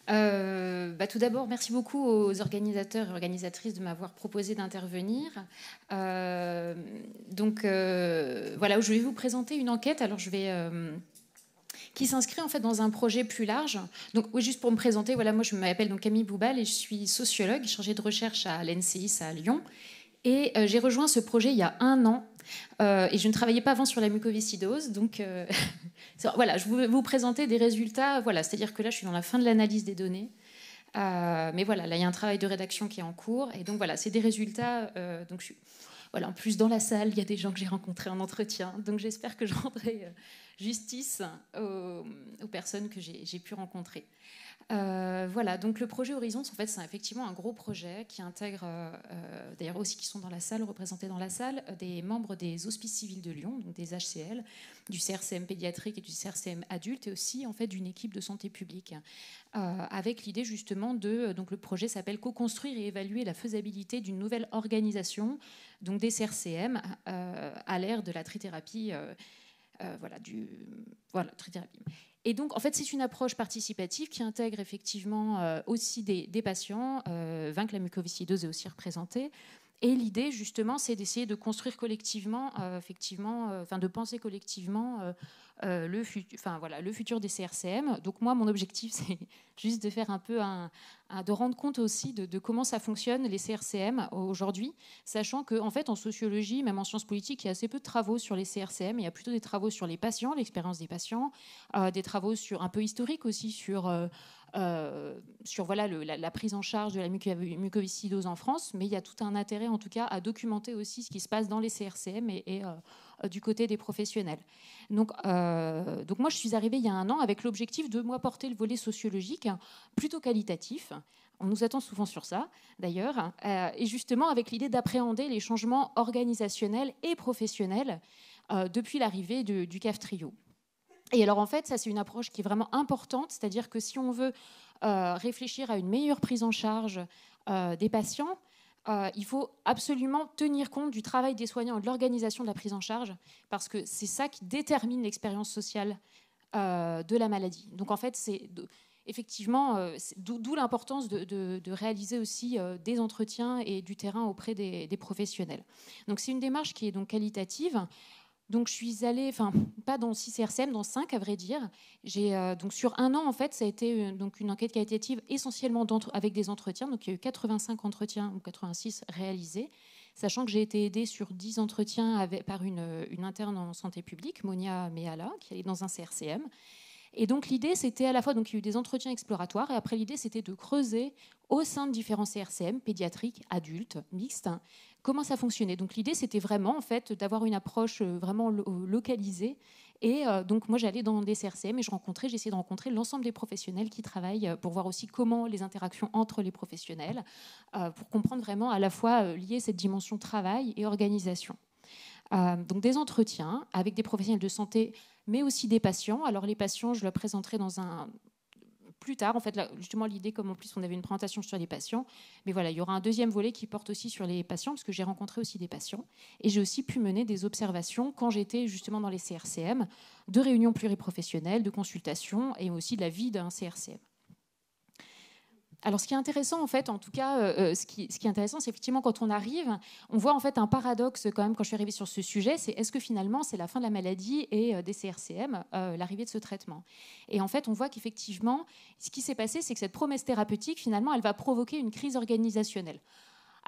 Tout d'abord, merci beaucoup aux organisateurs et organisatrices de m'avoir proposé d'intervenir. Voilà, je vais vous présenter une enquête. Alors, qui s'inscrit en fait dans un projet plus large. Donc, oui, juste pour me présenter, voilà, moi je m'appelle donc Camille Boubal et je suis sociologue, chargée de recherche à l'ENCIS à Lyon. Et j'ai rejoint ce projet il y a 1 an. Et je ne travaillais pas avant sur la mucoviscidose. Donc, voilà, je vais vous présenter des résultats. Voilà, c'est-à-dire que là, je suis dans la fin de l'analyse des données. Mais voilà, là, il y a un travail de rédaction qui est en cours. Et donc, voilà, c'est des résultats. Donc, voilà, en plus, dans la salle, il y a des gens que j'ai rencontrés en entretien. Donc, j'espère que je rendrai justice aux personnes que j'ai pu rencontrer. Voilà, donc le projet Horizons, en fait, c'est effectivement un gros projet qui intègre, d'ailleurs aussi qui sont dans la salle, représentés dans la salle, des membres des Hospices civils de Lyon, donc des HCL, du CRCM pédiatrique et du CRCM adulte, et aussi en fait d'une équipe de santé publique, avec l'idée justement donc le projet s'appelle Co-construire et évaluer la faisabilité d'une nouvelle organisation, donc des CRCM, à l'ère de la trithérapie. Trithérapie. Et donc, en fait, c'est une approche participative qui intègre effectivement aussi des patients. Vaincre la mucoviscidose est aussi représentée. Et l'idée, justement, c'est d'essayer de construire collectivement, de penser collectivement le futur des CRCM. Donc moi, mon objectif, c'est juste de faire un peu de rendre compte aussi de comment ça fonctionne, les CRCM, aujourd'hui, sachant qu'en fait, en sociologie, même en sciences politiques, il y a assez peu de travaux sur les CRCM. Il y a plutôt des travaux sur les patients, l'expérience des patients, des travaux un peu historiques aussi sur la prise en charge de la mucoviscidose en France, mais il y a tout un intérêt en tout cas à documenter aussi ce qui se passe dans les CRCM et du côté des professionnels. Donc moi je suis arrivée il y a 1 an avec l'objectif de moi porter le volet sociologique plutôt qualitatif. On nous attend souvent sur ça, d'ailleurs, et justement avec l'idée d'appréhender les changements organisationnels et professionnels depuis l'arrivée du CAF Trio. Et alors en fait, ça c'est une approche qui est vraiment importante, c'est-à-dire que si on veut réfléchir à une meilleure prise en charge des patients, il faut absolument tenir compte du travail des soignants et de l'organisation de la prise en charge, parce que c'est ça qui détermine l'expérience sociale de la maladie. Donc en fait, effectivement, d'où l'importance de réaliser aussi des entretiens et du terrain auprès des professionnels. Donc c'est une démarche qui est donc qualitative. Donc je suis allée, pas dans 6 CRCM, dans 5 à vrai dire. Donc sur 1 an, en fait, ça a été donc une enquête qualitative essentiellement avec des entretiens. Donc il y a eu 85 entretiens ou 86 réalisés, sachant que j'ai été aidée sur 10 entretiens par une interne en santé publique, Monia Mehala, qui est dans un CRCM. Et donc l'idée, c'était à la fois, donc il y a eu des entretiens exploratoires, et après l'idée, c'était de creuser au sein de différents CRCM, pédiatriques, adultes, mixtes, comment ça fonctionnait. Donc l'idée, c'était vraiment en fait d'avoir une approche vraiment localisée. Et donc moi, j'allais dans des CRCM et j'essayais de rencontrer l'ensemble des professionnels qui travaillent pour voir aussi comment les interactions entre les professionnels, pour comprendre vraiment à la fois lier cette dimension travail et organisation. Donc des entretiens avec des professionnels de santé, mais aussi des patients. Alors les patients, je le présenterai plus tard. En fait, là, justement, l'idée, comme en plus on avait une présentation sur les patients, mais voilà, il y aura un deuxième volet qui porte aussi sur les patients, parce que j'ai rencontré aussi des patients. Et j'ai aussi pu mener des observations quand j'étais justement dans les CRCM, de réunions pluriprofessionnelles, de consultations, et aussi de la vie d'un CRCM. Alors, ce qui est intéressant, en fait, en tout cas, ce qui est intéressant, c'est effectivement quand on arrive, on voit en fait un paradoxe quand même quand je suis arrivée sur ce sujet, c'est est-ce que finalement c'est la fin de la maladie et des CRCM, l'arrivée de ce traitement. Et en fait, on voit qu'effectivement, ce qui s'est passé, c'est que cette promesse thérapeutique, finalement, elle va provoquer une crise organisationnelle.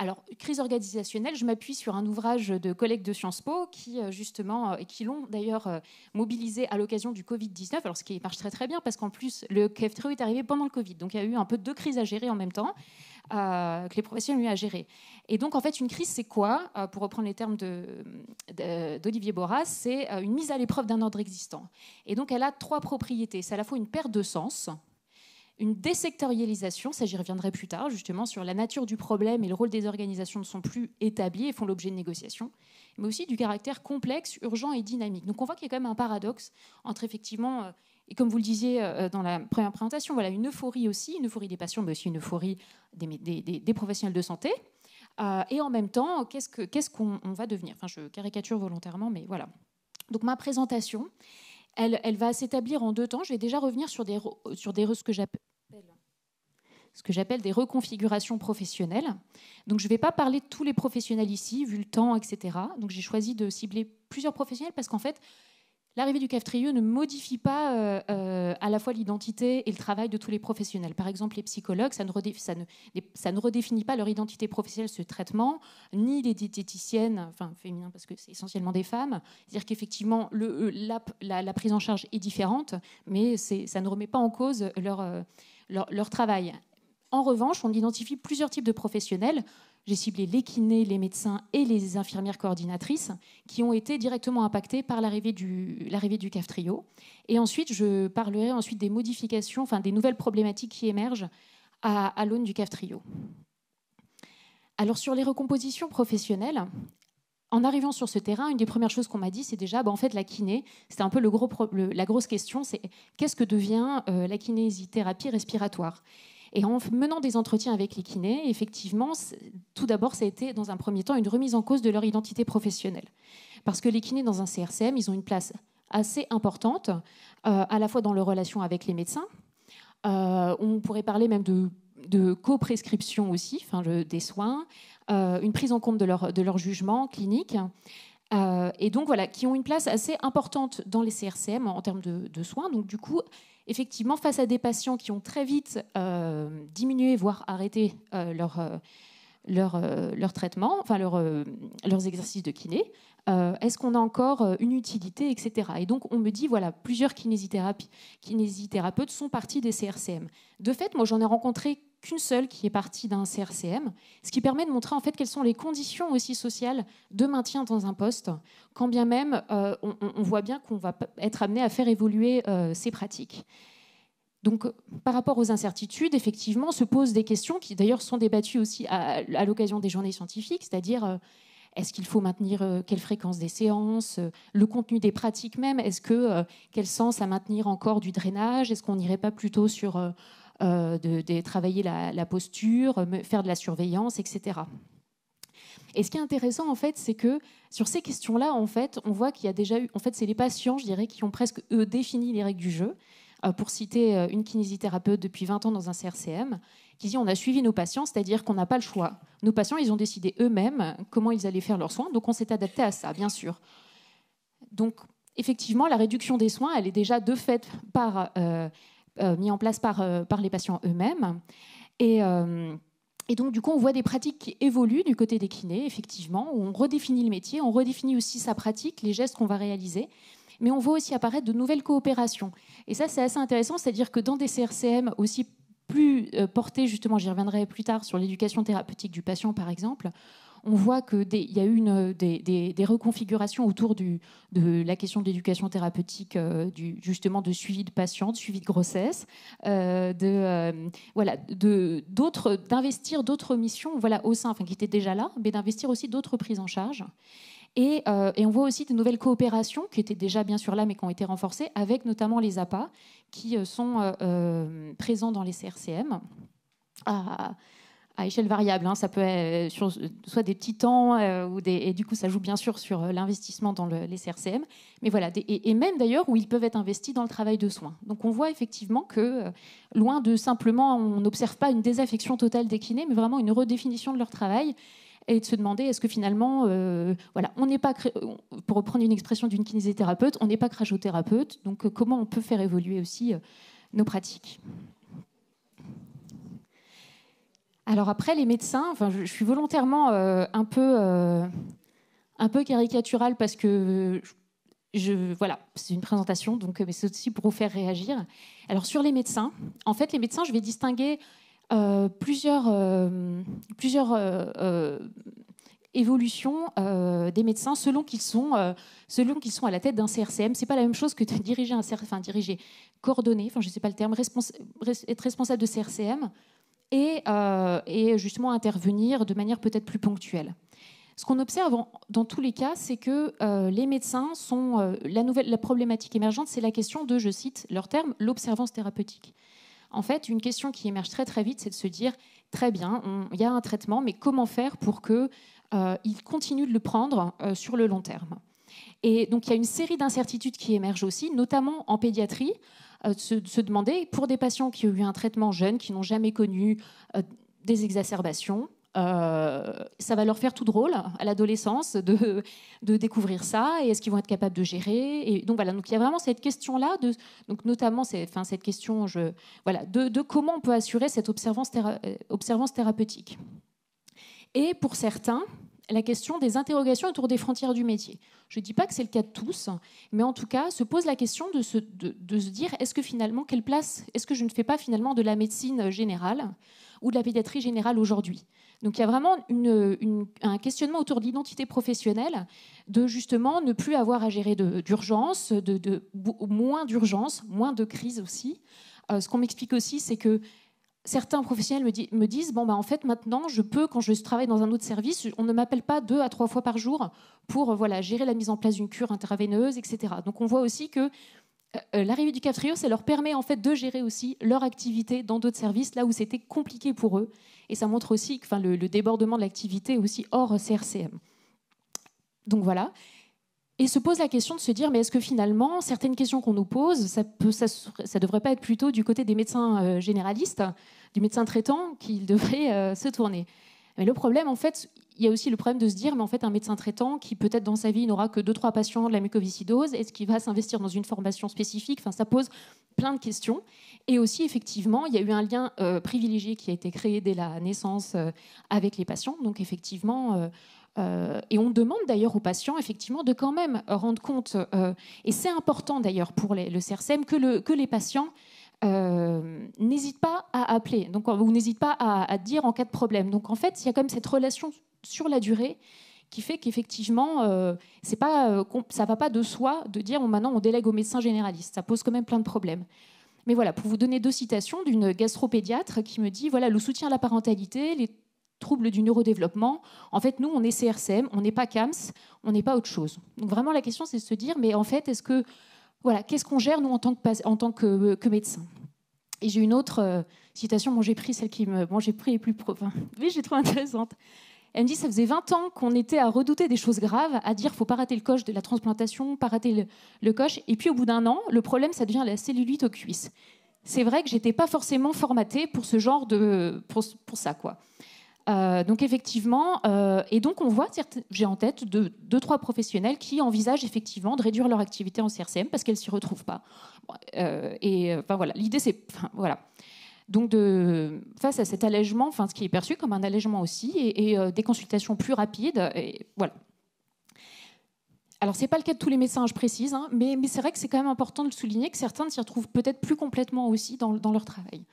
Alors, crise organisationnelle, je m'appuie sur un ouvrage de collègues de Sciences Po qui, justement, qui l'ont d'ailleurs mobilisé à l'occasion du Covid-19, alors ce qui marche très très bien, parce qu'en plus, le KF3 est arrivé pendant le Covid, donc il y a eu un peu 2 crises à gérer en même temps, que les professionnels ont eu à gérer. Et donc, en fait, une crise, c'est quoi? Pour reprendre les termes d'Olivier Boras, c'est une mise à l'épreuve d'un ordre existant. Et donc, elle a 3 propriétés. C'est à la fois une perte de sens, une désectorialisation, ça j'y reviendrai plus tard, justement, sur la nature du problème et le rôle des organisations ne sont plus établis et font l'objet de négociations, mais aussi du caractère complexe, urgent et dynamique. Donc on voit qu'il y a quand même un paradoxe entre effectivement, et comme vous le disiez dans la première présentation, voilà, une euphorie aussi, une euphorie des patients, mais aussi une euphorie des professionnels de santé. Et en même temps, qu'est-ce qu'on va devenir? Enfin, je caricature volontairement, mais voilà. Donc ma présentation, elle va s'établir en 2 temps. Je vais déjà revenir sur ce que j'appelle ce que j'appelle des reconfigurations professionnelles. Donc je ne vais pas parler de tous les professionnels ici, vu le temps, etc. Donc j'ai choisi de cibler plusieurs professionnels parce qu'en fait, l'arrivée du CAF-TRIE ne modifie pas à la fois l'identité et le travail de tous les professionnels. Par exemple, les psychologues, ça ne redéfinit pas leur identité professionnelle, ce traitement, ni les diététiciennes, enfin féminins parce que c'est essentiellement des femmes. C'est-à-dire qu'effectivement, la prise en charge est différente, mais ça ne remet pas en cause leur travail. En revanche, on identifie plusieurs types de professionnels. J'ai ciblé les kinés, les médecins et les infirmières coordinatrices qui ont été directement impactés par l'arrivée du CAF-TRIO. Et ensuite, je parlerai des modifications, enfin des nouvelles problématiques qui émergent à l'aune du CAF-TRIO. Alors sur les recompositions professionnelles, en arrivant sur ce terrain, une des premières choses qu'on m'a dit, c'est déjà, en fait, la kiné, c'était un peu la grosse question, c'est qu'est-ce que devient la kinésithérapie respiratoire ? Et en menant des entretiens avec les kinés, effectivement, tout d'abord, ça a été, dans un premier temps, une remise en cause de leur identité professionnelle. Parce que les kinés, dans un CRCM, ils ont une place assez importante, à la fois dans leur relation avec les médecins. On pourrait parler même de co-prescription aussi, des soins, une prise en compte de leur jugement clinique. Et donc, voilà, qui ont une place assez importante dans les CRCM en termes de soins. Donc, du coup, effectivement, face à des patients qui ont très vite diminué, voire arrêté leur traitement, leurs exercices de kiné, est-ce qu'on a encore une utilité, etc. Et donc, on me dit, voilà, plusieurs kinésithérapeutes sont partis des CRCM. De fait, moi, j'en ai rencontré qu'une seule qui est partie d'un CRCM, ce qui permet de montrer en fait quelles sont les conditions aussi sociales de maintien dans un poste, quand bien même on voit bien qu'on va être amené à faire évoluer ces pratiques. Donc, par rapport aux incertitudes, effectivement, se posent des questions qui d'ailleurs sont débattues aussi à l'occasion des journées scientifiques, c'est-à-dire est-ce qu'il faut maintenir quelle fréquence des séances, le contenu des pratiques même, quel sens à maintenir encore du drainage, est-ce qu'on n'irait pas plutôt sur de travailler la posture, faire de la surveillance, etc. Et ce qui est intéressant, en fait, c'est que sur ces questions-là, en fait, on voit qu'il y a déjà eu... En fait, c'est les patients, je dirais, qui ont presque, eux, défini les règles du jeu. Pour citer une kinésithérapeute depuis 20 ans dans un CRCM, qui dit on a suivi nos patients, c'est-à-dire qu'on n'a pas le choix. Nos patients, ils ont décidé eux-mêmes comment ils allaient faire leurs soins, donc on s'est adapté à ça, bien sûr. Donc, effectivement, la réduction des soins, elle est déjà de fait mise en place par les patients eux-mêmes. Et donc, du coup, on voit des pratiques qui évoluent du côté des kinés, effectivement, où on redéfinit le métier, on redéfinit aussi sa pratique, les gestes qu'on va réaliser. Mais on voit aussi apparaître de nouvelles coopérations. Et ça, c'est assez intéressant, c'est-à-dire que dans des CRCM aussi plus portés, justement, j'y reviendrai plus tard, sur l'éducation thérapeutique du patient, par exemple, on voit qu'il y a eu des reconfigurations autour de la question de l'éducation thérapeutique, justement de suivi de patients, de suivi de grossesse, d'investir d'autres missions au sein, qui étaient déjà là, mais d'investir aussi d'autres prises en charge. Et on voit aussi de nouvelles coopérations qui étaient déjà bien sûr là, mais qui ont été renforcées, avec notamment les APA, qui sont présents dans les CRCM à échelle variable. Ça peut être soit des petits temps, et du coup, ça joue bien sûr sur l'investissement dans les CRCM, mais voilà, et même d'ailleurs où ils peuvent être investis dans le travail de soins. Donc on voit effectivement que, loin de simplement, on n'observe pas une désaffection totale des kinés, mais vraiment une redéfinition de leur travail, et de se demander est-ce que finalement, on n'est pas, pour reprendre une expression d'une kinésithérapeute, on n'est pas crachothérapeute, donc comment on peut faire évoluer aussi nos pratiques. Alors après, les médecins, je suis volontairement un peu caricaturale parce que c'est une présentation, donc, mais c'est aussi pour vous faire réagir. Alors sur les médecins, en fait, les médecins, je vais distinguer plusieurs évolutions des médecins selon qu'ils sont à la tête d'un CRCM. C'est pas la même chose que de diriger coordonner, je sais pas le terme, être responsable de CRCM et justement intervenir de manière peut-être plus ponctuelle. Ce qu'on observe dans tous les cas, c'est que les médecins sont la problématique émergente, c'est la question de, je cite leur terme, l'observance thérapeutique. En fait, une question qui émerge très très vite, c'est de se dire très bien, il y a un traitement, mais comment faire pour qu'il continue de le prendre sur le long terme. Et donc il y a une série d'incertitudes qui émergent aussi, notamment en pédiatrie, se demander, pour des patients qui ont eu un traitement jeune, qui n'ont jamais connu des exacerbations, ça va leur faire tout drôle à l'adolescence de découvrir ça, et est-ce qu'ils vont être capables de gérer, et donc voilà, donc il y a vraiment cette question-là, donc notamment cette question de comment on peut assurer cette observance thérapeutique. Et pour certains, la question des interrogations autour des frontières du métier. Je ne dis pas que c'est le cas de tous, mais en tout cas, se pose la question de se dire, est-ce que finalement, quelle place, est-ce que je ne fais pas finalement de la médecine générale ou de la pédiatrie générale aujourd'hui? Donc il y a vraiment un questionnement autour de l'identité professionnelle, de justement ne plus avoir à gérer d'urgence, moins d'urgence, moins de crise aussi. Ce qu'on m'explique aussi, c'est que certains professionnels me disent en fait, maintenant, je peux, quand je travaille dans un autre service, on ne m'appelle pas 2 à 3 fois par jour pour gérer la mise en place d'une cure intraveineuse, etc. Donc on voit aussi que l'arrivée du Kaftrio, ça leur permet en fait de gérer aussi leur activité dans d'autres services, là où c'était compliqué pour eux. Et ça montre aussi le débordement de l'activité aussi hors CRCM. Donc voilà. Et se pose la question de se dire, mais est-ce que finalement, certaines questions qu'on nous pose, ça devrait pas être plutôt du côté des médecins généralistes, du médecin traitant, qu'il devrait se tourner? Mais le problème, en fait, il y a aussi le problème de se dire, mais en fait, un médecin traitant qui peut-être dans sa vie n'aura que 2-3 patients de la mucoviscidose, est-ce qu'il va s'investir dans une formation spécifique? Enfin, ça pose plein de questions. Et aussi, effectivement, il y a eu un lien privilégié qui a été créé dès la naissance avec les patients. Donc, effectivement... et on demande d'ailleurs aux patients effectivement de quand même rendre compte, et c'est important d'ailleurs pour le CRCM, que les patients n'hésitent pas à appeler, ou n'hésitent pas à dire en cas de problème. Donc en fait, il y a quand même cette relation sur la durée qui fait qu'effectivement, ça ne va pas de soi de dire maintenant on délègue au médecin généraliste. Ça pose quand même plein de problèmes. Mais voilà, pour vous donner 2 citations d'une gastropédiatre qui me dit, voilà, le soutien à la parentalité, les troubles du neurodéveloppement. En fait, nous, on est CRCM, on n'est pas CAMS, on n'est pas autre chose. Donc vraiment, la question, c'est de se dire, mais en fait, qu'est-ce qu'on gère, nous, en tant que médecins? Et j'ai une autre citation, j'ai pris celle j'ai pris les plus mais j'ai trouvé intéressante. Elle me dit, ça faisait 20 ans qu'on était à redouter des choses graves, à dire, faut pas rater le coche de la transplantation, pas rater le coche. Et puis, au bout d'1 an, le problème, ça devient la cellulite aux cuisses. C'est vrai que j'étais pas forcément formatée pour ce genre pour ça, quoi. Donc effectivement, et donc on voit, j'ai en tête 2-3 professionnels qui envisagent effectivement de réduire leur activité en CRCM parce qu'elles s'y retrouvent pas. Voilà, l'idée c'est, voilà. Donc face à cet allègement, ce qui est perçu comme un allègement aussi, et des consultations plus rapides, et voilà. Alors c'est pas le cas de tous les médecins, je précise, hein, mais c'est vrai que c'est quand même important de le souligner que certains ne s'y retrouvent peut-être plus complètement aussi dans leur travail.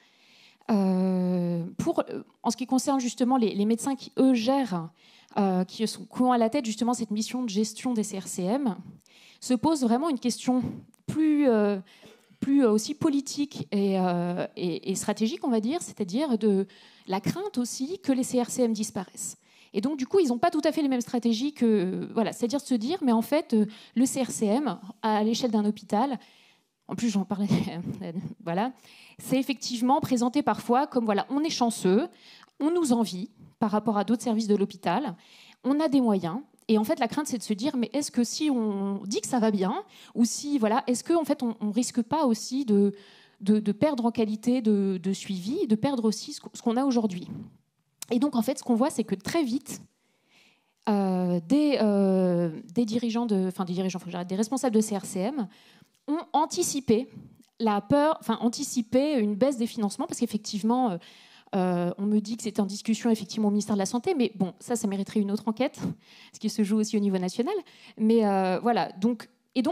En ce qui concerne justement les médecins qui, eux, gèrent, qui ont à la tête justement cette mission de gestion des CRCM, se pose vraiment une question plus aussi politique et stratégique, on va dire, c'est-à-dire de la crainte aussi que les CRCM disparaissent. Et donc, du coup, ils n'ont pas tout à fait les mêmes stratégies c'est-à-dire de se dire, mais en fait, le CRCM, à l'échelle d'un hôpital, en plus, j'en parlais, voilà, c'est effectivement présenté parfois comme, voilà, on est chanceux, on nous envie par rapport à d'autres services de l'hôpital, on a des moyens. Et en fait, la crainte, c'est de se dire, mais est-ce que si on dit que ça va bien, ou si, voilà, est-ce qu'en fait, on risque pas aussi de perdre en qualité de suivi, de perdre aussi ce qu'on a aujourd'hui? Et donc, en fait, ce qu'on voit, c'est que très vite, des responsables de CRCM ont anticipé la peur, anticipé une baisse des financements, parce qu'effectivement, on me dit que c'était en discussion effectivement au ministère de la Santé, mais bon, ça mériterait une autre enquête, ce qui se joue aussi au niveau national. Mais voilà, donc il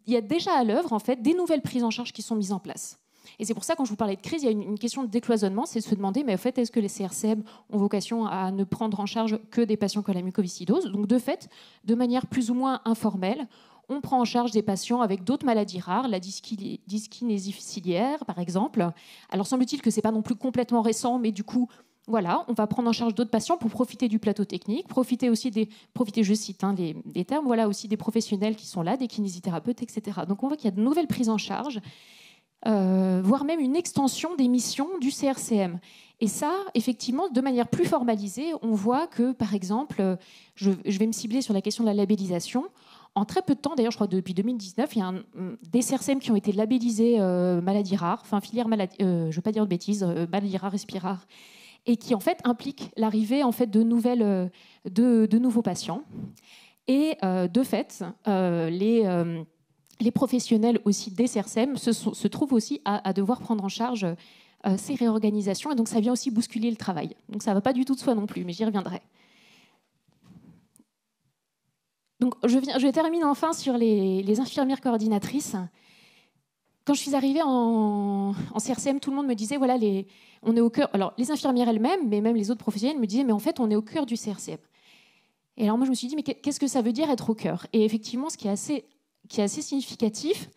y a déjà à l'œuvre en fait des nouvelles prises en charge qui sont mises en place. Et c'est pour ça, quand je vous parlais de crise, il y a une question de décloisonnement, c'est de se demander, mais en fait, est-ce que les CRCM ont vocation à ne prendre en charge que des patients qui ont la mucoviscidose? Donc de fait, de manière plus ou moins informelle, on prend en charge des patients avec d'autres maladies rares, la dyskinésie ciliaire, par exemple. Alors, semble-t-il que ce n'est pas non plus complètement récent, mais du coup, voilà, on va prendre en charge d'autres patients pour profiter du plateau technique, profiter, je cite les termes, voilà, aussi des professionnels qui sont là, des kinésithérapeutes, etc. Donc, on voit qu'il y a de nouvelles prises en charge, voire même une extension des missions du CRCM. Et ça, effectivement, de manière plus formalisée, on voit que, par exemple, je vais me cibler sur la question de la labellisation. En très peu de temps, d'ailleurs, je crois que depuis 2019, il y a des CRCM qui ont été labellisés maladies rares, enfin filière maladie, je ne veux pas dire de bêtises, maladies rares, respiraires, et qui en fait impliquent l'arrivée en fait de nouveaux patients. Et de fait, les professionnels aussi des CRCM se trouvent aussi à devoir prendre en charge ces réorganisations, et donc ça vient aussi bousculer le travail. Donc ça ne va pas du tout de soi non plus, mais j'y reviendrai. Donc je termine enfin sur les infirmières coordinatrices. Quand je suis arrivée en CRCM, tout le monde me disait, voilà, on est au cœur. Alors les infirmières elles-mêmes, mais même les autres professionnels me disaient, mais en fait, on est au cœur du CRCM. Et alors moi, je me suis dit, mais qu'est-ce que ça veut dire être au cœur? Et effectivement, ce qui est assez significatif,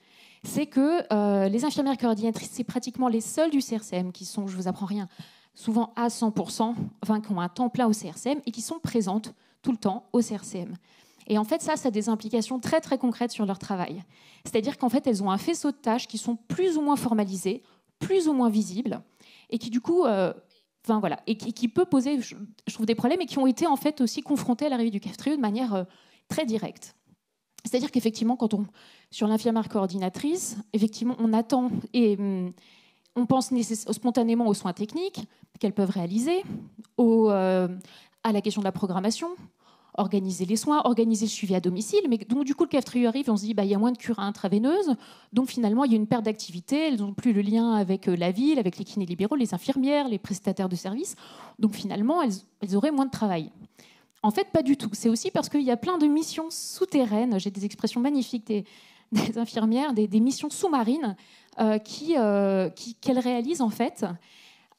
c'est que les infirmières coordinatrices, c'est pratiquement les seules du CRCM qui sont, je ne vous apprends rien, souvent à 100%, enfin qui ont un temps plein au CRCM et qui sont présentes tout le temps au CRCM. Et en fait, ça a des implications très très concrètes sur leur travail. C'est-à-dire qu'en fait, elles ont un faisceau de tâches qui sont plus ou moins formalisées, plus ou moins visibles, et qui du coup, voilà, et qui peut poser, je trouve, des problèmes, et qui ont été en fait aussi confrontés à l'arrivée du CAF-TRIO de manière très directe. C'est-à-dire qu'effectivement, sur l'infirmière coordinatrice, effectivement, on attend et on pense spontanément aux soins techniques qu'elles peuvent réaliser, à la question de la programmation, organiser les soins, organiser le suivi à domicile. Mais donc, du coup, le CAF-TRIO arrive, on se dit, il y a moins de cures intraveineuses. Donc, finalement, il y a une perte d'activité. Elles n'ont plus le lien avec la ville, avec les kinés libéraux, les infirmières, les prestataires de services. Donc, finalement, elles auraient moins de travail. En fait, pas du tout. C'est aussi parce qu'il y a plein de missions souterraines. J'ai des expressions magnifiques des infirmières, des missions sous-marines qu'elles réalisent, en fait,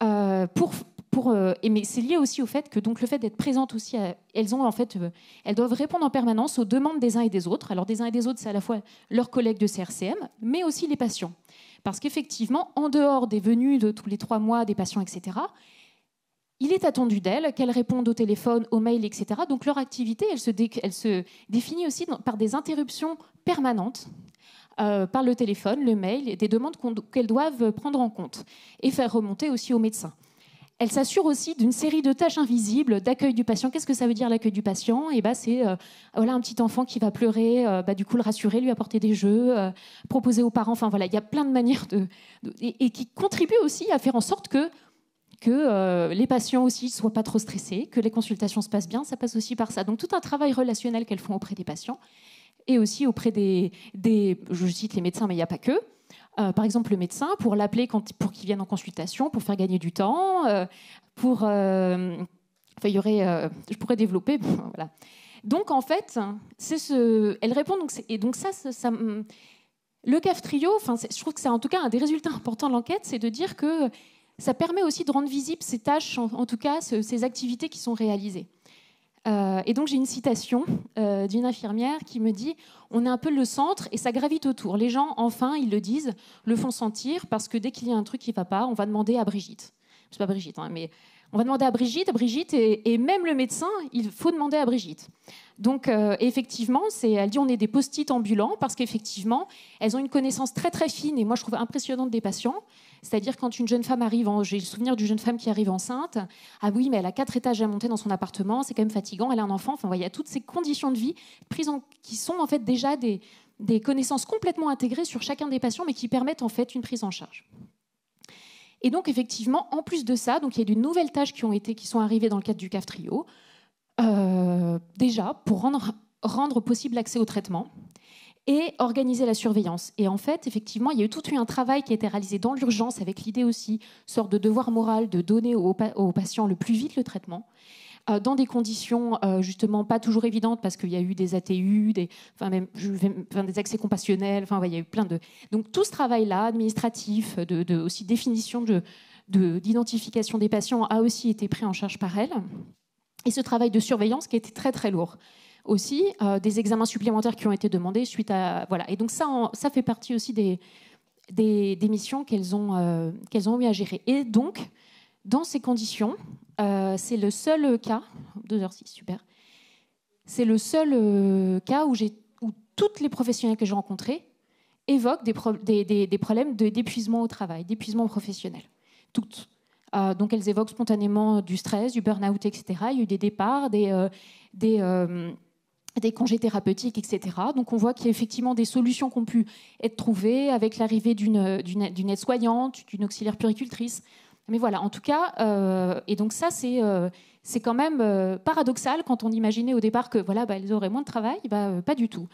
mais c'est lié aussi au fait que donc le fait d'être présentes aussi, elles doivent répondre en permanence aux demandes des uns et des autres. Alors des uns et des autres, c'est à la fois leurs collègues de CRCM, mais aussi les patients, parce qu'effectivement, en dehors des venues de tous les 3 mois des patients, etc., il est attendu d'elles qu'elles répondent au téléphone, aux mails, etc. Donc leur activité, elle se définit aussi par des interruptions permanentes. Par le téléphone, le mail, et des demandes qu'elles doivent prendre en compte et faire remonter aussi aux médecins. Elle s'assure aussi d'une série de tâches invisibles d'accueil du patient. Qu'est-ce que ça veut dire l'accueil du patient? C'est voilà, un petit enfant qui va pleurer, du coup le rassurer, lui apporter des jeux, proposer aux parents. Enfin voilà, il y a plein de manières et qui contribuent aussi à faire en sorte que les patients aussi ne soient pas trop stressés, que les consultations se passent bien. Ça passe aussi par ça. Donc tout un travail relationnel qu'elles font auprès des patients et aussi auprès je cite les médecins, mais il n'y a pas que. Par exemple, le médecin, pour l'appeler pour qu'il vienne en consultation, pour faire gagner du temps, je pourrais développer. Voilà. Donc, en fait, elle répond. Donc ça, le CAF-TRIO, je trouve que c'est en tout cas un des résultats importants de l'enquête, c'est de dire que ça permet aussi de rendre visibles ces tâches, en tout cas, ces activités qui sont réalisées. Et donc j'ai une citation d'une infirmière qui me dit « On est un peu le centre et ça gravite autour. Les gens, enfin, ils le disent, le font sentir parce que dès qu'il y a un truc qui ne va pas, on va demander à Brigitte. » C'est pas Brigitte, mais on va demander à Brigitte, et même le médecin, il faut demander à Brigitte. Donc effectivement, elle dit on est des post-it ambulants parce qu'effectivement, elles ont une connaissance très très fine et moi je trouve impressionnante des patients. C'est-à-dire quand une jeune femme arrive, j'ai le souvenir d'une jeune femme qui arrive enceinte, ah oui, mais elle a 4 étages à monter dans son appartement, c'est quand même fatigant, elle a un enfant, enfin il y a toutes ces conditions de vie qui sont en fait déjà des connaissances complètement intégrées sur chacun des patients, mais qui permettent en fait une prise en charge. Et donc effectivement, en plus de ça, donc il y a de nouvelles tâches qui sont arrivées dans le cadre du CAF-TRIO, déjà pour rendre possible l'accès au traitement et organiser la surveillance. Et en fait, effectivement, il y a eu tout un travail qui a été réalisé dans l'urgence avec l'idée aussi, sorte de devoir moral de donner aux patients le plus vite le traitement, dans des conditions justement pas toujours évidentes parce qu'il y a eu des ATU, des accès compassionnels, il y a eu plein de... Donc tout ce travail-là, administratif, aussi définition d'identification des patients a aussi été pris en charge par elle. Et ce travail de surveillance qui a été très très lourd. Aussi, des examens supplémentaires qui ont été demandés suite à... Voilà. Et donc ça fait partie aussi des missions qu'elles ont eu à gérer. Et donc, dans ces conditions, c'est le seul cas... 2h06, super. C'est le seul cas où toutes les professionnels que j'ai rencontrés évoquent des problèmes d'épuisement au travail, d'épuisement professionnel. Toutes. Donc elles évoquent spontanément du stress, du burn-out, etc. Il y a eu des départs, des congés thérapeutiques, etc. Donc on voit qu'il y a effectivement des solutions qui ont pu être trouvées avec l'arrivée d'une aide-soignante, d'une auxiliaire puéricultrice. Mais voilà, en tout cas, et donc ça c'est quand même paradoxal quand on imaginait au départ que voilà, elles auraient moins de travail, pas du tout.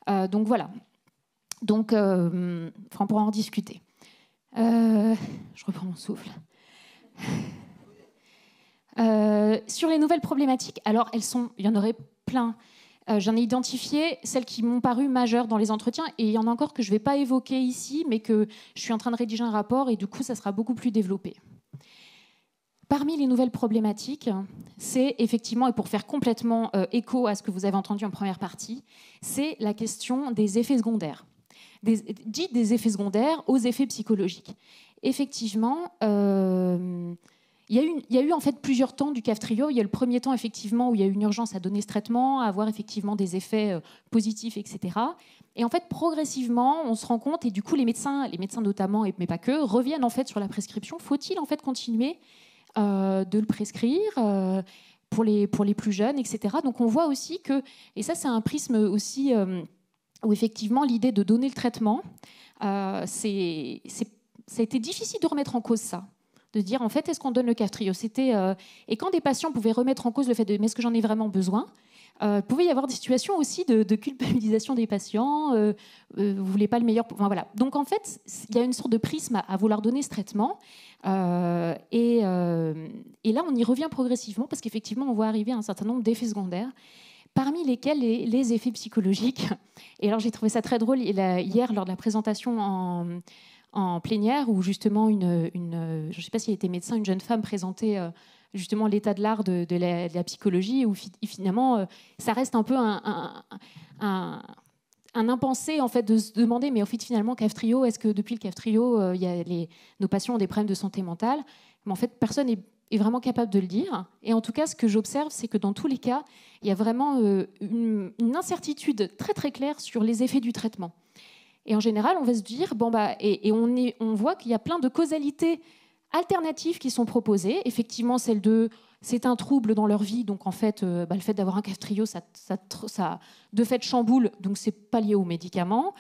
Donc voilà. Donc, on pourra en discuter. Je reprends mon souffle. Sur les nouvelles problématiques, alors il y en aurait plein. J'en ai identifié celles qui m'ont paru majeures dans les entretiens, et il y en a encore que je ne vais pas évoquer ici, mais que je suis en train de rédiger un rapport, et du coup, ça sera beaucoup plus développé. Parmi les nouvelles problématiques, c'est effectivement, et pour faire complètement écho à ce que vous avez entendu en première partie, c'est la question des effets secondaires. Des effets secondaires aux effets psychologiques. Effectivement, il y a eu en fait plusieurs temps du CAF-TRIO. Il y a le premier temps effectivement où il y a eu une urgence à donner ce traitement, à avoir effectivement des effets positifs, etc. Et en fait, progressivement, on se rend compte, et du coup, les médecins notamment, mais pas que, reviennent en fait sur la prescription. Faut-il en fait continuer de le prescrire pour les plus jeunes, etc. Donc on voit aussi que, et ça c'est un prisme aussi où effectivement l'idée de donner le traitement, ça a été difficile de remettre en cause ça. De dire en fait est-ce qu'on donne le CAF-TRIO, et quand des patients pouvaient remettre en cause le fait de mais est-ce que j'en ai vraiment besoin, il pouvait y avoir des situations aussi de culpabilisation des patients, vous voulez pas le meilleur, enfin, voilà. Donc en fait il y a une sorte de prisme à vouloir donner ce traitement, et là on y revient progressivement parce qu'effectivement on voit arriver un certain nombre d'effets secondaires, parmi lesquels les effets psychologiques. Et alors j'ai trouvé ça très drôle hier lors de la présentation en plénière, où justement je ne sais pas si elle était médecin, une jeune femme présentait justement l'état de l'art de la psychologie, où finalement ça reste un peu un impensé en fait de se demander mais en fait finalement CAF-TRIO, est-ce que depuis le CAF-TRIO nos patients ont des problèmes de santé mentale? Mais en fait personne est vraiment capable de le dire. Et en tout cas, ce que j'observe, c'est que dans tous les cas, il y a vraiment une incertitude très très claire sur les effets du traitement. Et en général, on va se dire, on voit qu'il y a plein de causalités alternatives qui sont proposées. Effectivement, celle de c'est un trouble dans leur vie, donc en fait, le fait d'avoir un CAF-TRIO, ça de fait chamboule, donc c'est pas lié aux médicaments.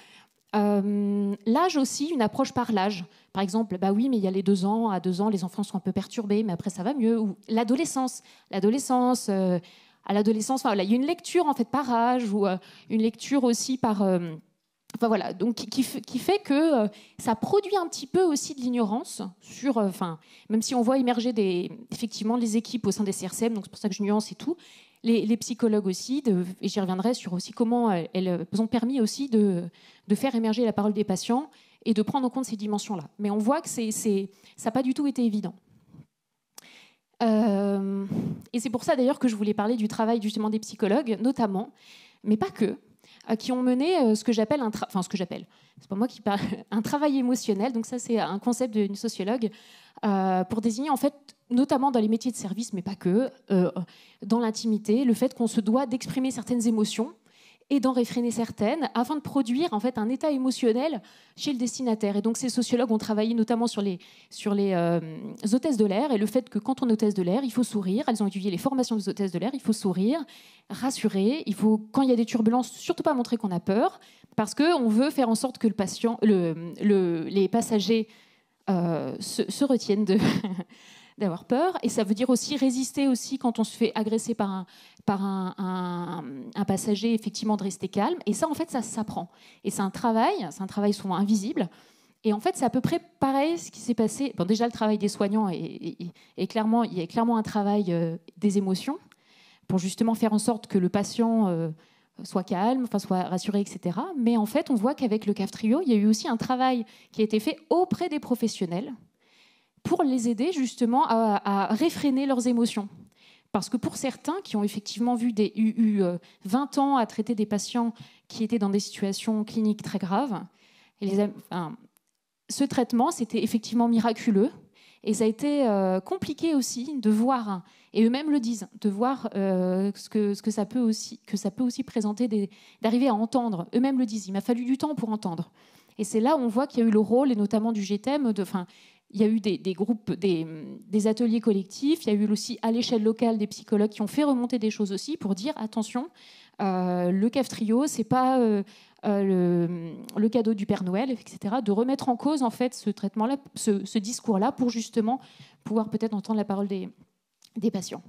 L'âge aussi, une approche par l'âge. Par exemple, oui, mais il y a les 2 ans. À 2 ans, les enfants sont un peu perturbés, mais après, ça va mieux. Ou l'adolescence. À l'adolescence, il y a une lecture en fait par âge, ou une lecture aussi par... Enfin voilà, donc qui fait que ça produit un petit peu aussi de l'ignorance sur, même si on voit émerger effectivement les équipes au sein des CRCM, donc c'est pour ça que je nuance et tout, les psychologues aussi, et j'y reviendrai sur aussi comment elles ont permis aussi de faire émerger la parole des patients et de prendre en compte ces dimensions-là. Mais on voit que ça n'a pas du tout été évident. Et c'est pour ça d'ailleurs que je voulais parler du travail justement des psychologues, notamment, mais pas que, qui ont mené ce que j'appelle c'est pas moi qui parle, un travail émotionnel. Donc ça, c'est un concept d'une sociologue pour désigner en fait, notamment dans les métiers de service, mais pas que, dans l'intimité, le fait qu'on se doit d'exprimer certaines émotions et d'en réfréner certaines afin de produire en fait un état émotionnel chez le destinataire. Et donc ces sociologues ont travaillé notamment sur les hôtesses de l'air, et le fait que quand on est hôtesse de l'air, il faut sourire. Elles ont étudié les formations des hôtesses de l'air, il faut sourire, rassurer, il faut, quand il y a des turbulences, surtout pas montrer qu'on a peur, parce qu'on veut faire en sorte que les passagers se retiennent d'avoir peur. Et ça veut dire aussi résister aussi quand on se fait agresser par un passager, effectivement, de rester calme. Et ça, en fait, ça s'apprend. Et c'est un travail souvent invisible. Et en fait, c'est à peu près pareil ce qui s'est passé. Bon, déjà, le travail des soignants est clairement, il y a clairement un travail des émotions pour justement faire en sorte que le patient soit calme, soit rassuré, etc. Mais en fait, on voit qu'avec le CAF-TRIO, il y a eu aussi un travail qui a été fait auprès des professionnels pour les aider justement à réfréner leurs émotions. Parce que pour certains qui ont effectivement eu 20 ans à traiter des patients qui étaient dans des situations cliniques très graves, ce traitement, c'était effectivement miraculeux. Et ça a été compliqué aussi de voir, et eux-mêmes le disent, de voir ce que ça peut aussi présenter, d'arriver à entendre. Eux-mêmes le disent, il m'a fallu du temps pour entendre. Et c'est là où on voit qu'il y a eu le rôle, et notamment du GTEM, il y a eu des groupes, des ateliers collectifs. Il y a eu aussi à l'échelle locale des psychologues qui ont fait remonter des choses aussi pour dire attention, le CAF Trio, c'est pas le cadeau du Père Noël, etc. De remettre en cause en fait ce traitement-là, ce discours-là, pour justement pouvoir peut-être entendre la parole des patients.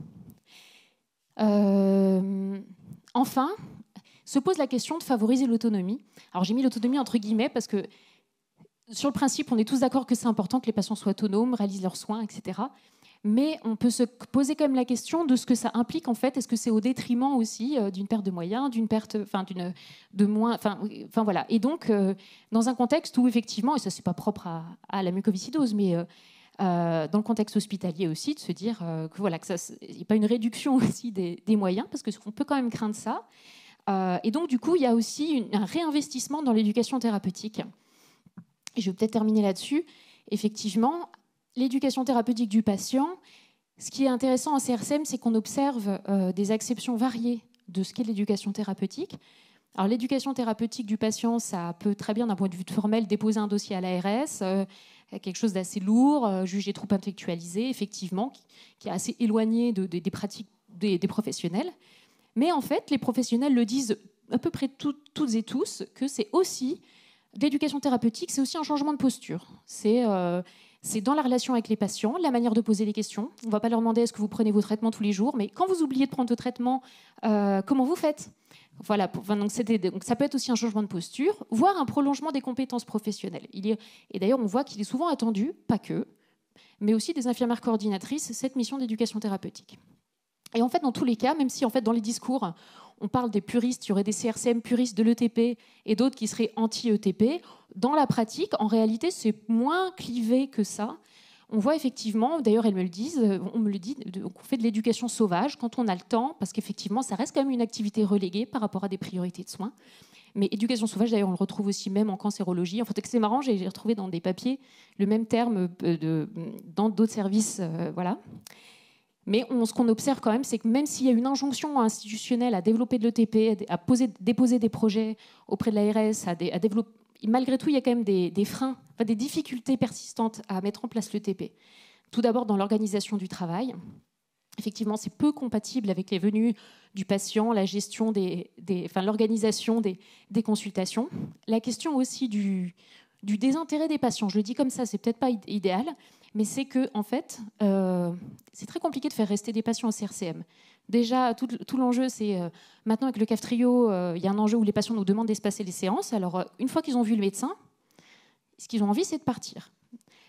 Enfin, se pose la question de favoriser l'autonomie. Alors j'ai mis l'autonomie entre guillemets parce que sur le principe, on est tous d'accord que c'est important que les patients soient autonomes, réalisent leurs soins, etc. Mais on peut se poser quand même la question de ce que ça implique en fait. Est-ce que c'est au détriment aussi d'une perte de moyens, d'une perte, de moins, voilà. Et donc dans un contexte où effectivement, et ça c'est pas propre à la mucoviscidose, mais dans le contexte hospitalier aussi, de se dire que voilà, que ça, il n'y a pas une réduction aussi des moyens, parce qu'on peut quand même craindre ça. Et donc du coup, il y a aussi un réinvestissement dans l'éducation thérapeutique. Et je vais peut-être terminer là-dessus. Effectivement, l'éducation thérapeutique du patient, ce qui est intéressant en CRCM, c'est qu'on observe des acceptions variées de ce qu'est l'éducation thérapeutique. Alors, l'éducation thérapeutique du patient, ça peut très bien, d'un point de vue formel, déposer un dossier à l'ARS, quelque chose d'assez lourd, jugé trop intellectualisé, effectivement, qui est assez éloigné des pratiques des professionnels. Mais en fait, les professionnels le disent à peu près toutes et tous, que c'est aussi l'éducation thérapeutique, c'est aussi un changement de posture. C'est dans la relation avec les patients, la manière de poser les questions. On ne va pas leur demander est-ce que vous prenez vos traitements tous les jours, mais quand vous oubliez de prendre vos traitements, comment vous faites ? Voilà, donc ça peut être aussi un changement de posture, voire un prolongement des compétences professionnelles. Et d'ailleurs, on voit qu'il est souvent attendu, pas que, mais aussi des infirmières coordinatrices, cette mission d'éducation thérapeutique. Et en fait, dans tous les cas, même si en fait, dans les discours, on parle des puristes, il y aurait des CRCM puristes de l'ETP et d'autres qui seraient anti-ETP, dans la pratique, en réalité, c'est moins clivé que ça. On voit effectivement, d'ailleurs elles me le disent, on me le dit, qu'on fait de l'éducation sauvage quand on a le temps, parce qu'effectivement, ça reste quand même une activité reléguée par rapport à des priorités de soins. Mais éducation sauvage, d'ailleurs, on le retrouve aussi même en cancérologie. En fait, c'est marrant, j'ai retrouvé dans des papiers le même terme dans d'autres services, voilà. Mais ce qu'on observe quand même, c'est que même s'il y a une injonction institutionnelle à développer de l'ETP, à déposer des projets auprès de l'ARS, à développer, malgré tout, il y a quand même des freins, des difficultés persistantes à mettre en place l'ETP. Tout d'abord, dans l'organisation du travail. Effectivement, c'est peu compatible avec les venues du patient, la gestion l'organisation des consultations. La question aussi du désintérêt des patients. Je le dis comme ça, c'est peut-être pas idéal, mais c'est que en fait, c'est très compliqué de faire rester des patients au CRCM. Déjà, tout l'enjeu, c'est maintenant avec le CAF Trio, il y a un enjeu où les patients nous demandent d'espacer les séances. Alors, une fois qu'ils ont vu le médecin, ce qu'ils ont envie, c'est de partir.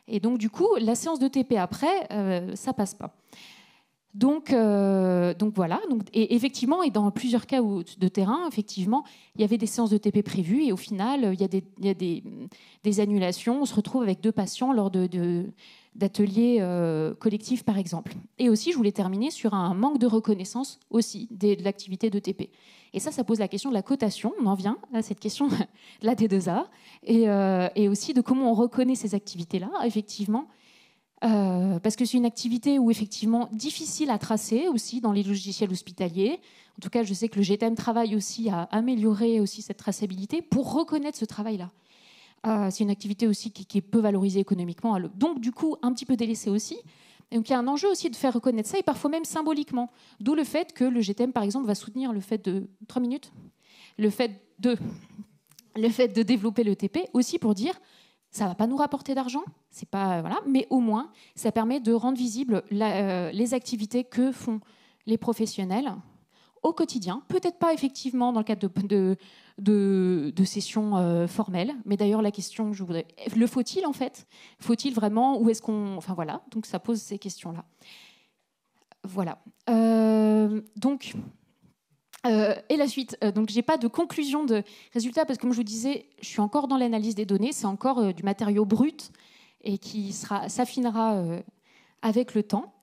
Et donc, du coup, la séance de TP après, ça passe pas. Donc voilà. Et effectivement, et dans plusieurs cas de terrain, effectivement, il y avait des séances de TP prévues et au final, il y a des annulations. On se retrouve avec 2 patients lors d'ateliers collectifs, par exemple. Et aussi, je voulais terminer sur un manque de reconnaissance aussi de l'activité de TP. Et ça pose la question de la cotation. On en vient à cette question de la T2A et aussi de comment on reconnaît ces activités-là, effectivement. Parce que c'est une activité où effectivement difficile à tracer aussi dans les logiciels hospitaliers. En tout cas, je sais que le GTM travaille aussi à améliorer aussi cette traçabilité pour reconnaître ce travail-là. C'est une activité aussi qui est peu valorisée économiquement, donc du coup un petit peu délaissée aussi. Et donc il y a un enjeu aussi de faire reconnaître ça et parfois même symboliquement. D'où le fait que le GTM par exemple va soutenir le fait de 3 minutes, le fait de développer le TP aussi pour dire ça ne va pas nous rapporter d'argent, c'est pas, voilà, mais au moins, ça permet de rendre visibles les activités que font les professionnels au quotidien. Peut-être pas effectivement dans le cadre de sessions formelles, mais d'ailleurs, la question, le faut-il en fait ? Faut-il vraiment ? Où est-ce qu'on... Enfin voilà, donc ça pose ces questions-là. Voilà. Et la suite, donc j'ai pas de conclusion de résultat parce que comme je vous disais, je suis encore dans l'analyse des données, c'est encore du matériau brut et qui s'affinera avec le temps.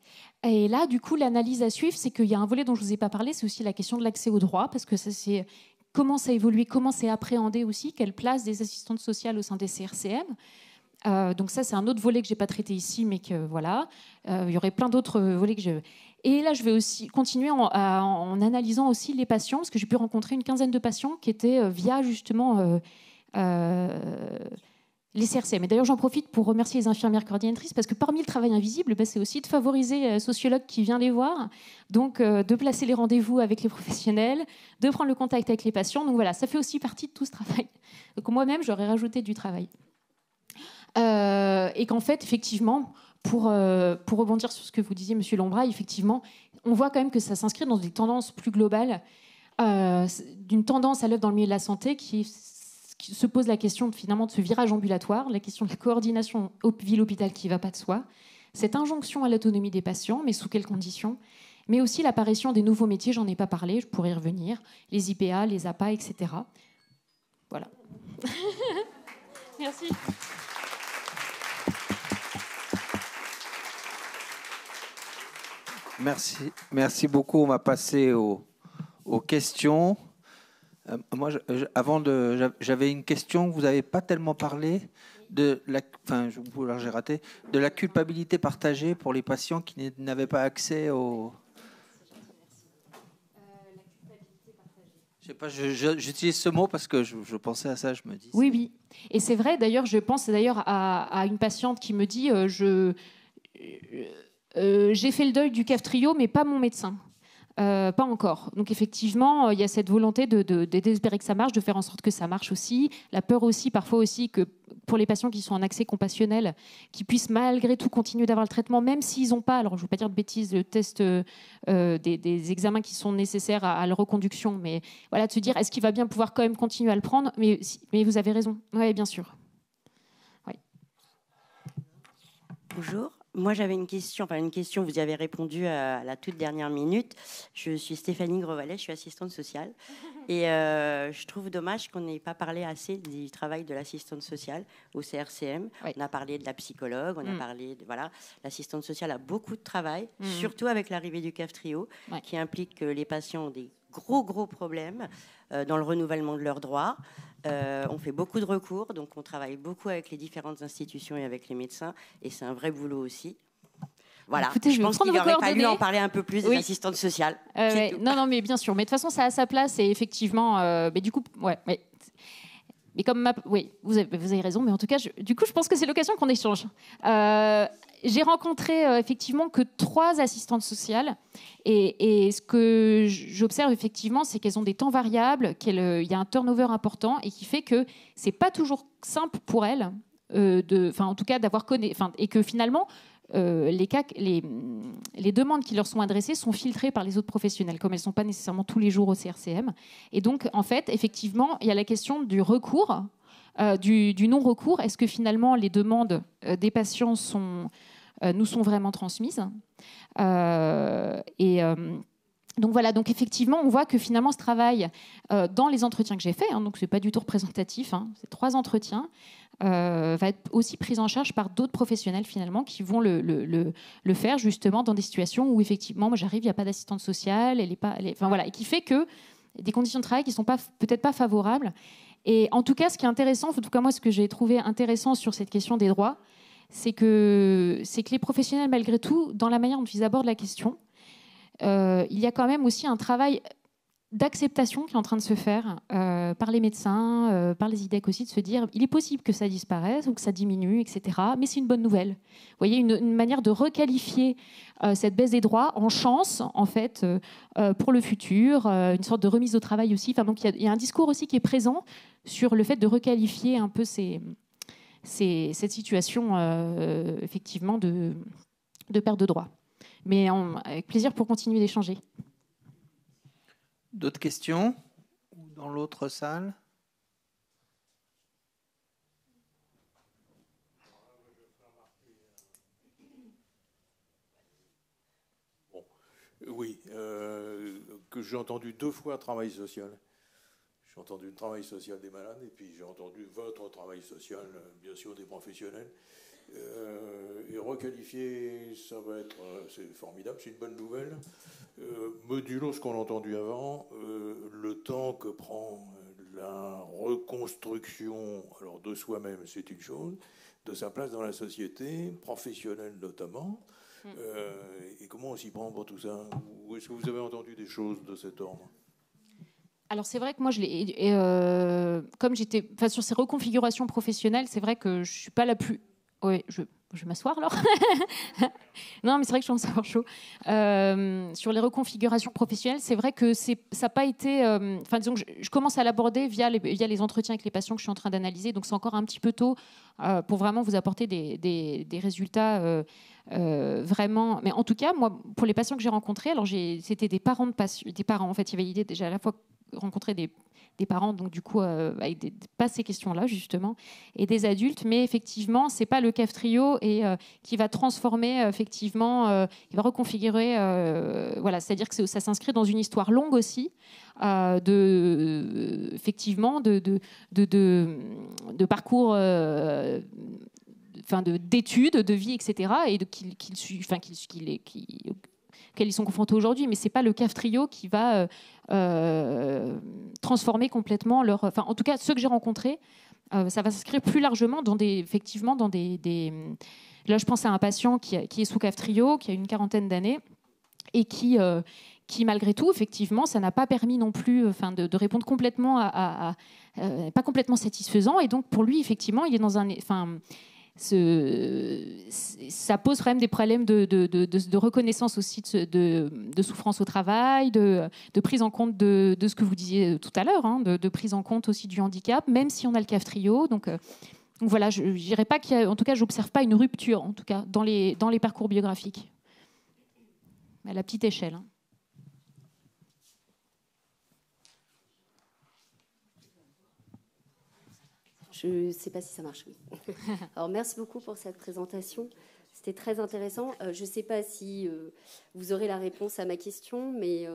Et là, du coup, l'analyse à suivre, c'est qu'il y a un volet dont je vous ai pas parlé, c'est aussi la question de l'accès au droit, parce que ça, c'est comment ça évolue, comment c'est appréhendé aussi, quelle place des assistantes sociales au sein des CRCM. Donc ça, c'est un autre volet que j'ai pas traité ici, mais que voilà, il y aurait plein d'autres volets que je... Et là, je vais aussi continuer en analysant aussi les patients, parce que j'ai pu rencontrer une quinzaine de patients qui étaient via justement Les CRCM. Et d'ailleurs, j'en profite pour remercier les infirmières coordinatrices parce que parmi le travail invisible, c'est aussi de favoriser le sociologue qui vient les voir, donc de placer les rendez-vous avec les professionnels, de prendre le contact avec les patients. Donc voilà, ça fait aussi partie de tout ce travail. Donc moi-même, j'aurais rajouté du travail. Et qu'en fait, effectivement, pour rebondir sur ce que vous disiez, Monsieur Lombray, effectivement, on voit quand même que ça s'inscrit dans des tendances plus globales, d'une tendance à l'œuvre dans le milieu de la santé qui se pose la question finalement de ce virage ambulatoire, la question de la coordination ville-hôpital qui ne va pas de soi, cette injonction à l'autonomie des patients, mais sous quelles conditions, mais aussi l'apparition des nouveaux métiers, j'en ai pas parlé, je pourrais y revenir, les IPA, les APA, etc. Voilà. Merci. Merci beaucoup. On va passer aux questions. Moi, j'avais une question. Vous n'avez pas tellement parlé de j'ai raté, de la culpabilité partagée pour les patients qui n'avaient pas accès au. Je sais pas. J'utilise ce mot parce que je pensais à ça. Je me dis. Oui. Et c'est vrai. D'ailleurs, je pense d'ailleurs à une patiente qui me dit j'ai fait le deuil du Kaftrio, mais pas mon médecin. Pas encore. Donc effectivement, il y a cette volonté d'espérer que ça marche, de faire en sorte que ça marche aussi. La peur aussi, parfois aussi, que pour les patients qui sont en accès compassionnel, qu'ils puissent malgré tout continuer d'avoir le traitement, même s'ils n'ont pas, alors je ne veux pas dire de bêtises, le test des examens qui sont nécessaires à la reconduction, mais voilà, de se dire, est-ce qu'il va bien pouvoir quand même continuer à le prendre, mais vous avez raison. Oui, bien sûr. Ouais. Bonjour. Moi, j'avais une question, vous y avez répondu à la toute dernière minute. Je suis Stéphanie Grevalet, je suis assistante sociale. Et je trouve dommage qu'on n'ait pas parlé assez du travail de l'assistante sociale au CRCM. Oui. On a parlé de la psychologue, on a parlé de... Voilà, l'assistante sociale a beaucoup de travail, surtout avec l'arrivée du Kaftrio, qui implique que les patients ont des gros problèmes dans le renouvellement de leurs droits. On fait beaucoup de recours, donc on travaille beaucoup avec les différentes institutions et avec les médecins, et c'est un vrai boulot aussi. Voilà. Écoutez, je pense qu'il aurait fallu en parler un peu plus des assistantes sociales. Non, mais bien sûr. Mais de toute façon, ça a sa place, et effectivement, mais du coup, mais comme vous avez raison, mais en tout cas, du coup, je pense que c'est l'occasion qu'on échange. J'ai rencontré effectivement que 3 assistantes sociales, et ce que j'observe effectivement, c'est qu'elles ont des temps variables, qu'il y a un turnover important, et qui fait que c'est pas toujours simple pour elles, en tout cas d'avoir et que finalement les demandes qui leur sont adressées sont filtrées par les autres professionnels, comme elles ne sont pas nécessairement tous les jours au CRCM. Et donc, en fait, effectivement, il y a la question du recours, du non-recours. Est-ce que finalement les demandes des patients nous sont vraiment transmises donc voilà, donc effectivement, on voit que finalement ce travail, dans les entretiens que j'ai faits, donc c'est pas du tout représentatif, c'est 3 entretiens, va être aussi pris en charge par d'autres professionnels finalement qui vont le faire justement dans des situations où effectivement, moi j'arrive, il n'y a pas d'assistante sociale, et qui fait que des conditions de travail qui ne sont peut-être pas favorables. Et en tout cas, ce qui est intéressant, en tout cas moi ce que j'ai trouvé intéressant sur cette question des droits, c'est que les professionnels, malgré tout, dans la manière dont ils abordent la question, il y a quand même aussi un travail d'acceptation qui est en train de se faire par les médecins, par les IDEC aussi, de se dire il est possible que ça disparaisse ou que ça diminue, etc. Mais c'est une bonne nouvelle. Vous voyez, une manière de requalifier cette baisse des droits en chance, en fait, pour le futur, une sorte de remise au travail aussi. Enfin, donc il y a un discours aussi qui est présent sur le fait de requalifier un peu cette situation, effectivement, de perte de droits. Mais avec plaisir pour continuer d'échanger. D'autres questions dans l'autre salle? Bon, oui, que j'ai entendu 2 fois travail social. J'ai entendu le travail social des malades, et puis j'ai entendu votre travail social, bien sûr, des professionnels. Et requalifier, ça va être, c'est formidable, c'est une bonne nouvelle. Modulo ce qu'on a entendu avant, le temps que prend la reconstruction, alors de soi-même, c'est une chose, de sa place dans la société, professionnelle notamment. Et comment on s'y prend pour tout ça? Ou est-ce que vous avez entendu des choses de cet ordre? Alors c'est vrai que moi, comme j'étais, sur ces reconfigurations professionnelles, c'est vrai que je suis pas la plus. Oui, je vais m'asseoir alors. Non, mais c'est vrai que je suis en savoir chaud. Sur les reconfigurations professionnelles, c'est vrai que ça n'a pas été. Disons que je commence à l'aborder via les entretiens avec les patients que je suis en train d'analyser. Donc c'est encore un petit peu tôt pour vraiment vous apporter des résultats vraiment. Mais en tout cas, moi, pour les patients que j'ai rencontrés, alors c'était des parents de patients, des parents. En fait, il y avait l'idée déjà à la fois rencontrer des parents, donc du coup, avec pas ces questions-là, justement, et des adultes. Mais effectivement, c'est pas le CAF Trio qui va transformer, effectivement, qui va reconfigurer. Voilà, c'est-à-dire que ça s'inscrit dans une histoire longue aussi, effectivement, de parcours. D'études, de vie, etc., et auxquels ils sont confrontés aujourd'hui, mais c'est pas le CAF Trio qui va transformer complètement leur. Enfin, en tout cas, ceux que j'ai rencontrés, ça va s'inscrire plus largement dans des. Là, je pense à un patient qui est sous CAF Trio, qui a une 40aine d'années et qui malgré tout, effectivement, ça n'a pas permis non plus, de répondre complètement pas complètement satisfaisant. Et donc, pour lui, effectivement, il est dans un. Ça pose quand même des problèmes de reconnaissance aussi de souffrance au travail, de prise en compte de ce que vous disiez tout à l'heure, hein, de prise en compte aussi du handicap, même si on a le CAF Trio. Donc voilà, je dirais pas en tout cas, j'observe pas une rupture, en tout cas, dans les parcours biographiques, à la petite échelle. Hein. Je ne sais pas si ça marche. Oui. Alors, merci beaucoup pour cette présentation. C'était très intéressant. Je ne sais pas si vous aurez la réponse à ma question, mais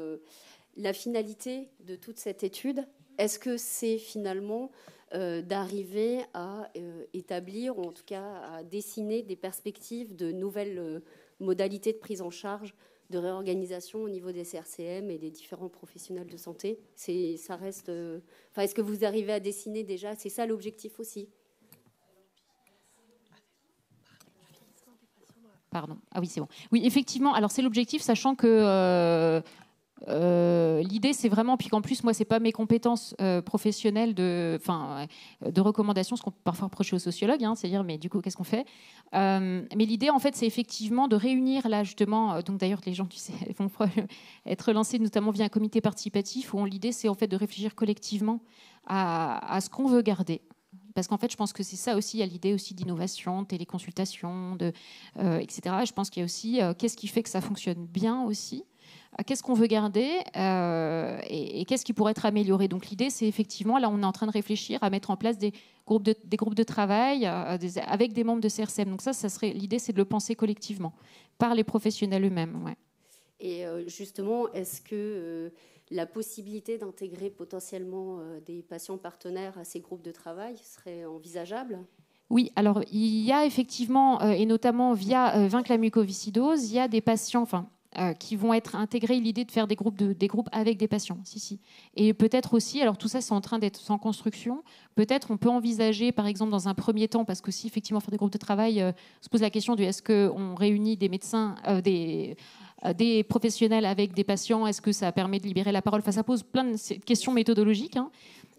la finalité de toute cette étude, est-ce que c'est finalement d'arriver à établir, ou en tout cas à dessiner des perspectives de nouvelles modalités de prise en charge, de réorganisation au niveau des CRCM et des différents professionnels de santé? Ça reste. Est-ce que vous arrivez à dessiner déjà? C'est ça l'objectif aussi. Pardon. Ah oui, c'est bon. Oui, effectivement. Alors c'est l'objectif, sachant que l'idée, c'est vraiment, puis qu'en plus, moi, c'est pas mes compétences professionnelles de recommandation, ce qu'on peut parfois reprocher aux sociologues, hein, c'est-à-dire, mais du coup, qu'est-ce qu'on fait? Mais l'idée, en fait, c'est effectivement de réunir, là, justement, donc d'ailleurs, les gens, tu sais, vont être lancés notamment via un comité participatif, où l'idée, c'est en fait de réfléchir collectivement à ce qu'on veut garder. Parce qu'en fait, je pense que c'est ça aussi, il y a l'idée aussi d'innovation, de téléconsultation, etc. Et je pense qu'il y a aussi qu'est-ce qui fait que ça fonctionne bien aussi. Qu'est-ce qu'on veut garder et qu'est-ce qui pourrait être amélioré. Donc l'idée, c'est effectivement, là, on est en train de réfléchir à mettre en place des groupes de travail avec des membres de CRCM. Donc ça serait l'idée, c'est de le penser collectivement, par les professionnels eux-mêmes. Ouais. Et justement, est-ce que la possibilité d'intégrer potentiellement des patients partenaires à ces groupes de travail serait envisageable ? Oui, alors il y a effectivement, et notamment via Vaincre la mucoviscidose, il y a des patients, qui vont être intégrés, l'idée de faire des groupes avec des patients. Si. Et peut-être aussi, alors tout ça c'est en train d'être en construction, peut-être on peut envisager par exemple dans un premier temps, parce que si effectivement faire des groupes de travail, se pose la question de est-ce qu'on réunit des médecins, des professionnels avec des patients, est-ce que ça permet de libérer la parole? Ça pose plein de questions méthodologiques, hein.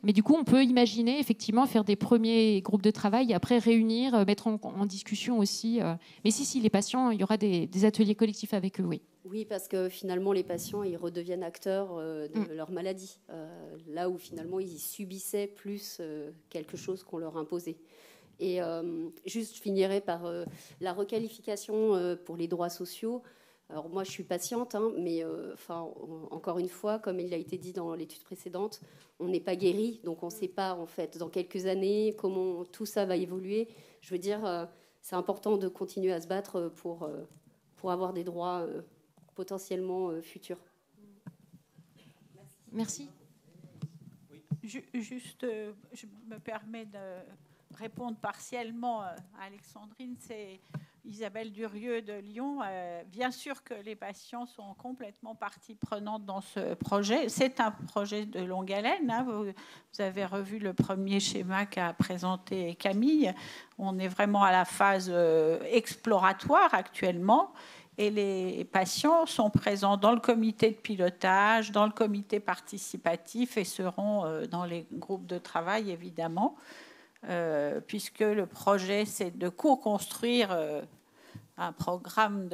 Mais du coup, on peut imaginer effectivement faire des premiers groupes de travail et après réunir, mettre en discussion aussi. Mais si, les patients, il y aura des ateliers collectifs avec eux, oui. Oui, parce que finalement, les patients, ils redeviennent acteurs de leur maladie, là où finalement, ils subissaient plus quelque chose qu'on leur imposait. Et juste, je finirai par la requalification pour les droits sociaux. Alors moi, je suis patiente, hein, mais encore une fois, comme il a été dit dans l'étude précédente, on n'est pas guéri, donc on ne sait pas, en fait, dans quelques années, comment tout ça va évoluer. Je veux dire, c'est important de continuer à se battre pour avoir des droits potentiellement futurs. Merci. Juste, je me permets de répondre partiellement à Alexandrine, c'est Isabelle Durieux de Lyon. Bien sûr que les patients sont complètement partie prenante dans ce projet. C'est un projet de longue haleine. Hein. Vous avez revu le premier schéma qu'a présenté Camille. On est vraiment à la phase exploratoire actuellement. Et les patients sont présents dans le comité de pilotage, dans le comité participatif et seront dans les groupes de travail, évidemment, puisque le projet, c'est de co-construire un programme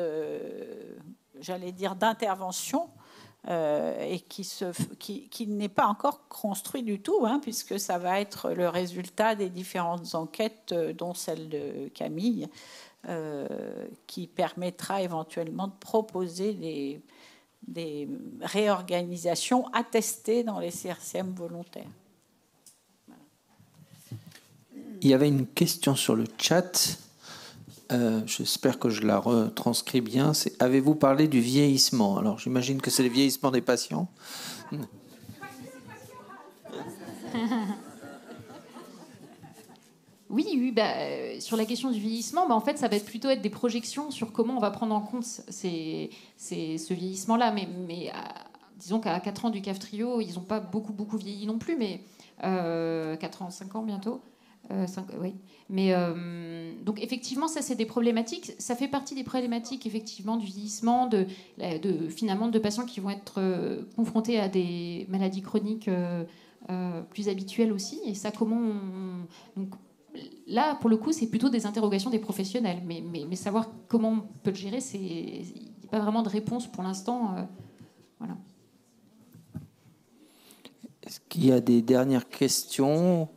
d'intervention et qui n'est pas encore construit du tout, puisque ça va être le résultat des différentes enquêtes, dont celle de Camille, qui permettra éventuellement de proposer des réorganisations attestées dans les CRCM volontaires. Voilà. Il y avait une question sur le chat. J'espère que je la retranscris bien. Avez-vous parlé du vieillissement? Alors, j'imagine que c'est le vieillissement des patients. Oui, sur la question du vieillissement, en fait, ça va plutôt être des projections sur comment on va prendre en compte ce vieillissement-là. Mais disons qu'à 4 ans du CAF-TRIO, ils n'ont pas beaucoup vieilli non plus, mais 4 ans, 5 ans bientôt. 5, oui. Mais donc effectivement, ça c'est des problématiques. Ça fait partie des problématiques effectivement du vieillissement, finalement de patients qui vont être confrontés à des maladies chroniques plus habituelles aussi. Et ça, donc là, pour le coup, c'est plutôt des interrogations des professionnels. Mais savoir comment on peut le gérer, il n'y a pas vraiment de réponse pour l'instant. Voilà. Est-ce qu'il y a des dernières questions?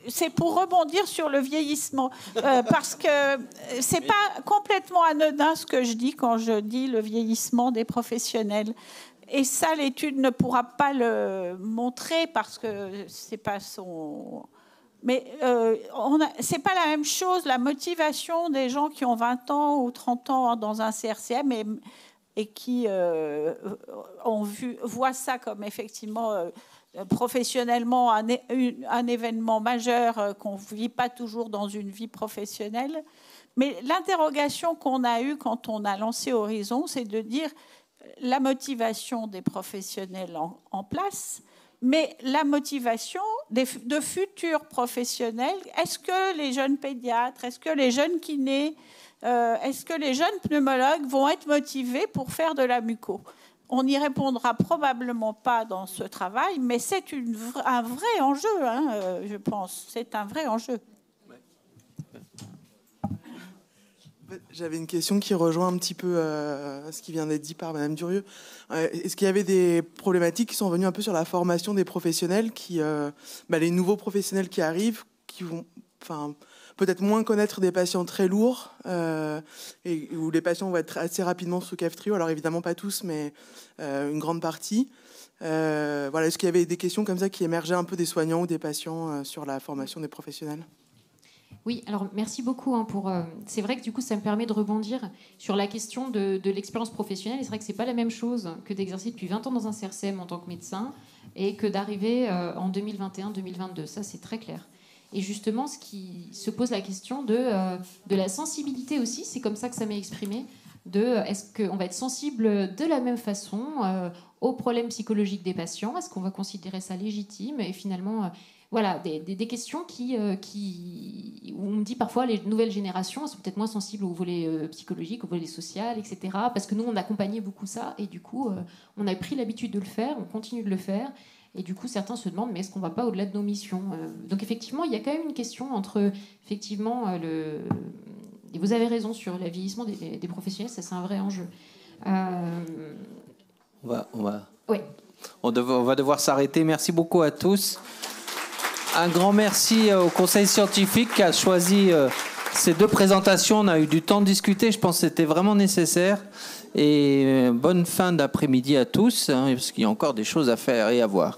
C'est pour rebondir sur le vieillissement, parce que c'est pas complètement anodin ce que je dis quand je dis le vieillissement des professionnels. Et ça, l'étude ne pourra pas le montrer parce que c'est pas son. Mais c'est pas la même chose, la motivation des gens qui ont 20 ans ou 30 ans dans un CRCM et qui voient ça comme effectivement professionnellement un événement majeur qu'on ne vit pas toujours dans une vie professionnelle. Mais l'interrogation qu'on a eue quand on a lancé Horizon, c'est de dire la motivation des professionnels en place, mais la motivation de futurs professionnels. Est-ce que les jeunes pédiatres, est-ce que les jeunes kinés, est-ce que les jeunes pneumologues vont être motivés pour faire de la muco? On n'y répondra probablement pas dans ce travail, mais c'est un vrai enjeu, je pense. C'est un vrai enjeu. J'avais une question qui rejoint un petit peu ce qui vient d'être dit par Madame Durieux. Est-ce qu'il y avait des problématiques qui sont venues un peu sur la formation des professionnels, les nouveaux professionnels qui arrivent, qui vont peut-être moins connaître des patients très lourds, et où les patients vont être assez rapidement sous CAF-TRIO, alors évidemment pas tous, mais une grande partie. Est-ce qu'il y avait des questions comme ça qui émergeaient un peu des soignants ou des patients sur la formation des professionnels? Oui, alors merci beaucoup c'est vrai que du coup ça me permet de rebondir sur la question de l'expérience professionnelle. Et c'est vrai que c'est pas la même chose que d'exercer depuis 20 ans dans un CRCM en tant que médecin et que d'arriver en 2021-2022. Ça c'est très clair. Et justement, ce qui se pose la question de la sensibilité aussi, c'est comme ça que ça m'est exprimé, est-ce qu'on va être sensible de la même façon aux problèmes psychologiques des patients? Est-ce qu'on va considérer ça légitime? Et finalement, voilà, des questions où on me dit parfois les nouvelles générations elles sont peut-être moins sensibles au volet psychologique, au volet social, etc. Parce que nous, on accompagnait beaucoup ça et du coup, on a pris l'habitude de le faire, on continue de le faire. Et du coup, certains se demandent, mais est-ce qu'on ne va pas au-delà de nos missions? Donc effectivement, il y a quand même une question entre, effectivement, et vous avez raison sur le vieillissement des professionnels, ça c'est un vrai enjeu. On va devoir s'arrêter. Merci beaucoup à tous. Un grand merci au Conseil scientifique qui a choisi ces deux présentations. On a eu du temps de discuter, je pense que c'était vraiment nécessaire. Et bonne fin d'après-midi à tous, parce qu'il y a encore des choses à faire et à voir.